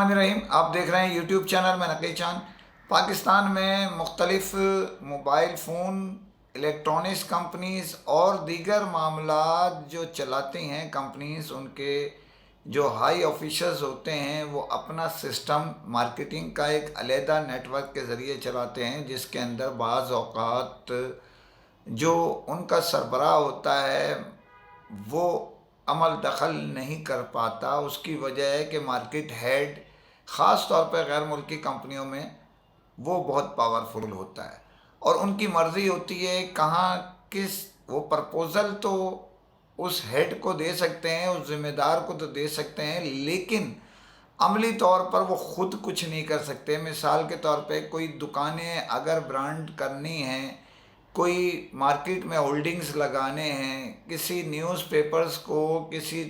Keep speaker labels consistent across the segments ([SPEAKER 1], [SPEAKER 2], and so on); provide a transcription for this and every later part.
[SPEAKER 1] बिस्मिल्लाहिर्रहमानिर्रहीम। आप देख रहे हैं यूट्यूब चैनल में नकी चांद। पाकिस्तान में मुख्तलिफ मोबाइल फ़ोन, इलेक्ट्रॉनिक्स कंपनीज़ और दीगर मामलात जो चलाती हैं कंपनीज़, उनके जो हाई ऑफिसर्स होते हैं वो अपना सिस्टम मार्केटिंग का एक अलहदा नेटवर्क के ज़रिए चलाते हैं, जिसके अंदर बाज़ औक़ात जो उनका सरबराह होता है वो अमल दखल नहीं कर पाता। उसकी वजह है कि मार्केट हेड ख़ास तौर पर गैर मुल्की कंपनियों में वो बहुत पावरफुल होता है और उनकी मर्ज़ी होती है कहाँ किस वो प्रपोज़ल तो उस हेड को दे सकते हैं, उस ज़िम्मेदार को तो दे सकते हैं, लेकिन अमली तौर पर वो ख़ुद कुछ नहीं कर सकते। मिसाल के तौर पे कोई दुकानें अगर ब्रांड करनी हैं, कोई मार्केट में होल्डिंग्स लगाने हैं, किसी न्यूज़पेपर्स को किसी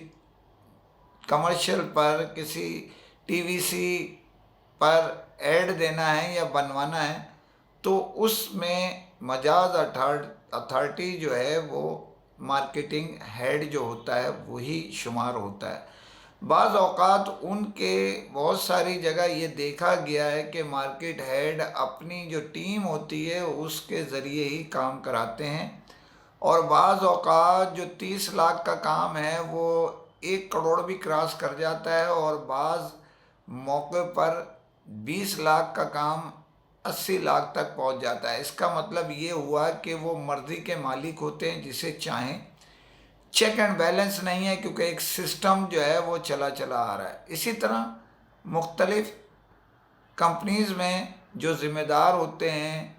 [SPEAKER 1] कमर्शियल पर, किसी टीवीसी पर ऐड देना है या बनवाना है, तो उसमें मजाज अथॉरिटी जो है वो मार्केटिंग हेड जो होता है वही शुमार होता है। बाज़ औक़ात उनके बहुत सारी जगह ये देखा गया है कि मार्केट हेड अपनी जो टीम होती है उसके ज़रिए ही काम कराते हैं और बाज़ औक़ात जो 30 लाख का काम है वो 1 करोड़ भी क्रॉस कर जाता है और बाज़ मौके पर 20 लाख का काम 80 लाख तक पहुंच जाता है। इसका मतलब ये हुआ कि वो मर्ज़ी के मालिक होते हैं, जिसे चाहें। चेक एंड बैलेंस नहीं है क्योंकि एक सिस्टम जो है वो चला आ रहा है। इसी तरह मुख्तलिफ़ कंपनीज़ में जो ज़िम्मेदार होते हैं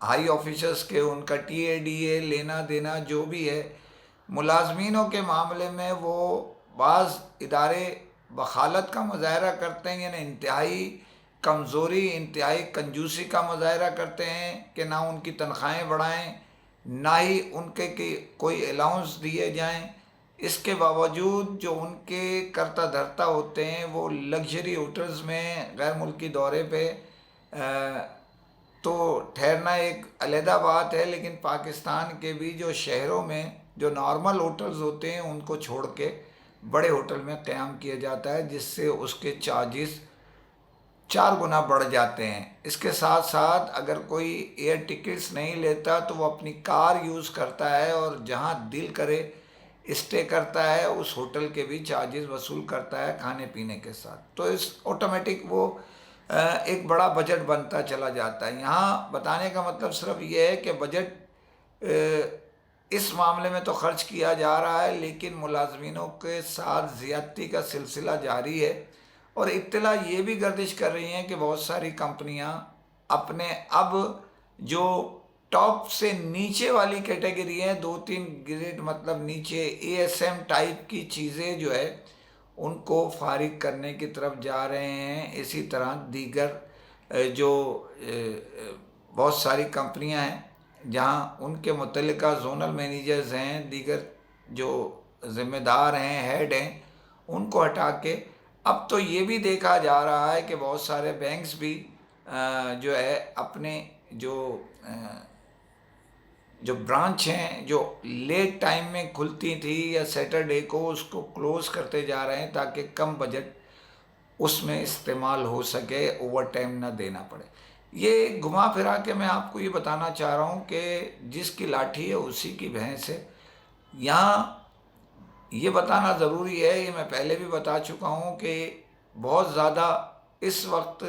[SPEAKER 1] हाई ऑफिसर्स के, उनका TADA लेना देना जो भी है, मुलाजमीनों के मामले में वो बाज़ इदारे बखालत का मुजाहरा करते हैं, यानी इंतहाई कमज़ोरी, इंतहाई कंजूसी का मुजाहरा करते हैं कि ना उनकी तनख्वाहें बढ़ाएं, ना ही उनके कोई अलाउंस दिए जाएं। इसके बावजूद जो उनके करता धरता होते हैं वो लग्जरी होटल्स में गैर मुल्की दौरे पे तो ठहरना एक अलहदा बात है, लेकिन पाकिस्तान के भी जो शहरों में जो नॉर्मल होटल्स होते हैं उनको छोड़ के बड़े होटल में क़याम किया जाता है, जिससे उसके चार्जेस 4 गुना बढ़ जाते हैं। इसके साथ साथ अगर कोई एयर टिकट्स नहीं लेता तो वो अपनी कार यूज़ करता है और जहां दिल करे स्टे करता है, उस होटल के भी चार्जेस वसूल करता है खाने पीने के साथ। तो इस ऑटोमेटिक वो एक बड़ा बजट बनता चला जाता है। यहाँ बताने का मतलब सिर्फ ये है कि बजट इस मामले में तो खर्च किया जा रहा है, लेकिन मुलाजमीनों के साथ ज़्यादती का सिलसिला जारी है और इत्तला ये भी गर्दिश कर रही हैं कि बहुत सारी कंपनियां अपने अब जो टॉप से नीचे वाली कैटेगरी है, 2-3 ग्रेड मतलब नीचे ASM टाइप की चीज़ें जो है उनको फारिग करने की तरफ जा रहे हैं। इसी तरह दीगर जो बहुत सारी कंपनियां हैं जहां उनके मुतल्लिका जोनल मैनेजर्स हैं, दीगर जो ज़िम्मेदार हैं, हेड हैं, उनको हटा के अब तो ये भी देखा जा रहा है कि बहुत सारे बैंक्स भी जो है अपने जो ब्रांच हैं जो लेट टाइम में खुलती थी या सैटरडे को, उसको क्लोज़ करते जा रहे हैं ताकि कम बजट उसमें इस्तेमाल हो सके, ओवर टाइम ना देना पड़े। ये घुमा फिरा के मैं आपको ये बताना चाह रहा हूँ कि जिसकी लाठी है उसी की भैंस है। यहाँ ये बताना ज़रूरी है, ये मैं पहले भी बता चुका हूँ कि बहुत ज़्यादा इस वक्त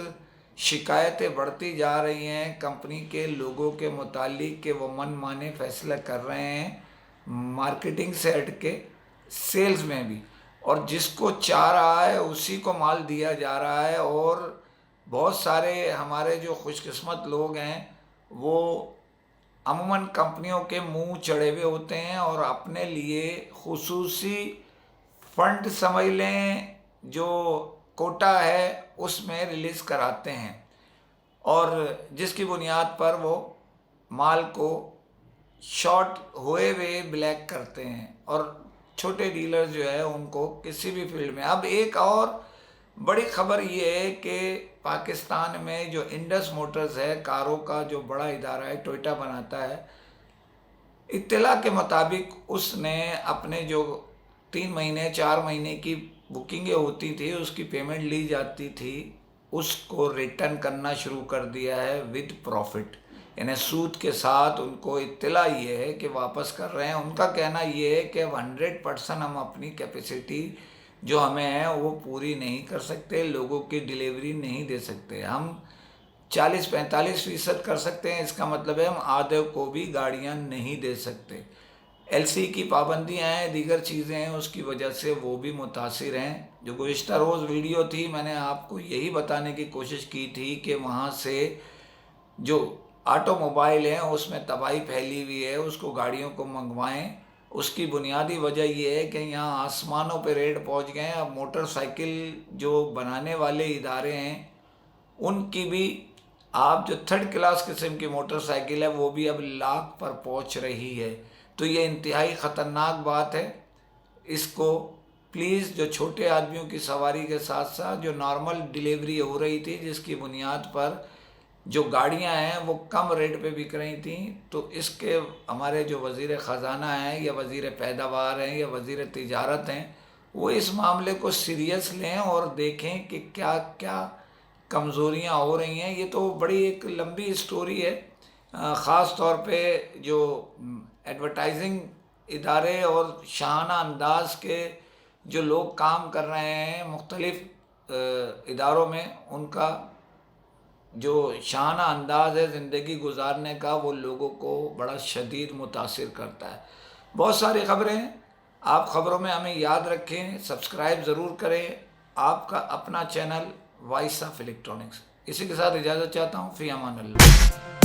[SPEAKER 1] शिकायतें बढ़ती जा रही हैं कंपनी के लोगों के मुतालिक कि वो मन माने फ़ैसले कर रहे हैं मार्केटिंग से हट के सेल्स में भी, और जिसको चाह रहा है उसी को माल दिया जा रहा है। और बहुत सारे हमारे जो खुशकिस्मत लोग हैं वो अमूमन कंपनियों के मुंह चढ़े हुए होते हैं और अपने लिए खुसूसी फंड समझ लें जो कोटा है उसमें रिलीज़ कराते हैं और जिसकी बुनियाद पर वो माल को शॉर्ट हुए ब्लैक करते हैं और छोटे डीलर जो है उनको किसी भी फील्ड में। अब एक और बड़ी खबर ये है कि पाकिस्तान में जो इंडस मोटर्स है, कारों का जो बड़ा इदारा है, टोयोटा बनाता है, इत्तला के मुताबिक उसने अपने जो 3 महीने 4 महीने की बुकिंगें होती थी, उसकी पेमेंट ली जाती थी, उसको रिटर्न करना शुरू कर दिया है विद प्रॉफिट, यानी सूद के साथ। उनको इत्तला ये है कि वापस कर रहे हैं। उनका कहना ये है कि अब 100% हम अपनी कैपेसिटी जो हमें है वो पूरी नहीं कर सकते, लोगों की डिलीवरी नहीं दे सकते। हम 40-45% कर सकते हैं, इसका मतलब है हम आधे को भी गाड़ियां नहीं दे सकते। एलसी की पाबंदियां हैं, दीगर चीज़ें हैं, उसकी वजह से वो भी मुतासिर हैं। जो गुज़िश्ता रोज़ वीडियो थी, मैंने आपको यही बताने की कोशिश की थी कि वहाँ से जो ऑटोमोबाइल हैं उसमें तबाही फैली हुई है, उसको गाड़ियों को मंगवाएं। उसकी बुनियादी वजह यह है कि यहाँ आसमानों पे रेट पहुँच गए हैं। अब मोटरसाइकिल जो बनाने वाले इदारे हैं उनकी भी, आप जो थर्ड क्लास किस्म की मोटरसाइकिल है वो भी अब लाख पर पहुंच रही है। तो ये इंतहाई ख़तरनाक बात है। इसको प्लीज़, जो छोटे आदमियों की सवारी के साथ साथ जो नॉर्मल डिलीवरी हो रही थी, जिसकी बुनियाद पर जो गाड़ियां हैं वो कम रेट पे बिक रही थी, तो इसके हमारे जो वज़ीर ख़ज़ाना हैं या वज़ीर पैदावार हैं या वज़ीर तिजारत हैं, वो इस मामले को सीरियस लें और देखें कि क्या क्या कमज़ोरियाँ हो रही हैं। ये तो बड़ी एक लंबी स्टोरी है। ख़ास तौर पे जो एडवर्टाइजिंग इदारे और शाहाना अंदाज के जो लोग काम कर रहे हैं मुख्तलिफ़ इदारों में, उनका जो शाहाना अंदाज़ है ज़िंदगी गुजारने का, वो लोगों को बड़ा शदीद मुतासिर करता है। बहुत सारी ख़बरें हैं, आप ख़बरों में हमें याद रखें, सब्सक्राइब ज़रूर करें। आपका अपना चैनल वॉइस ऑफ इलेक्ट्रॉनिक्स। इसी के साथ इजाज़त चाहता हूँ। फ़ी अमान अल्लाह।